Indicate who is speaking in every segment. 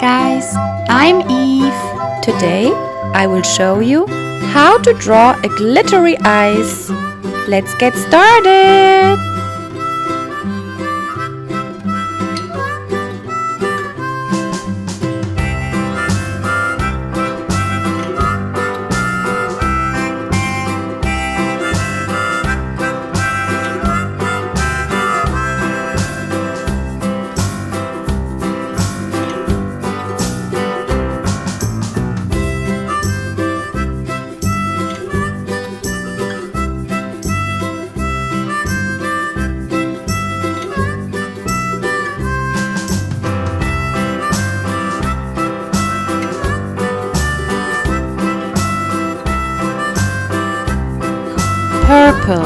Speaker 1: Guys, I'm Eve. Today I will show you how to draw a glittery eyes. Let's get started! Purple,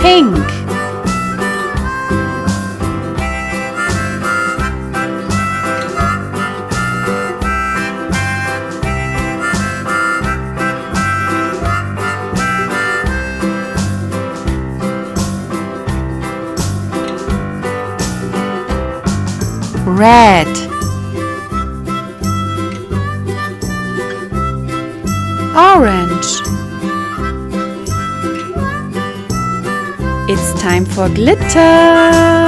Speaker 1: pink, red, orange. It's time for glitter.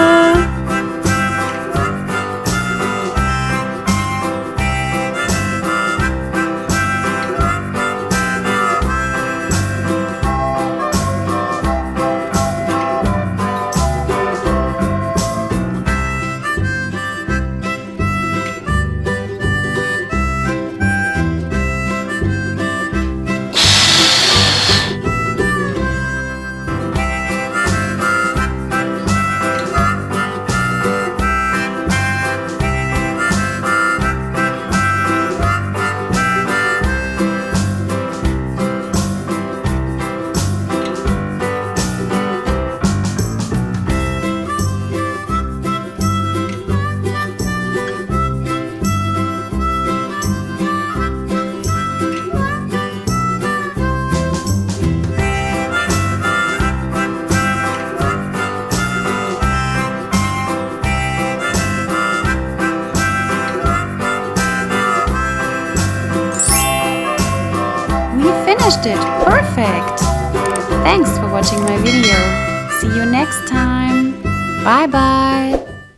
Speaker 1: Finished it! Perfect! Thanks for watching my video. See you next time. Bye bye!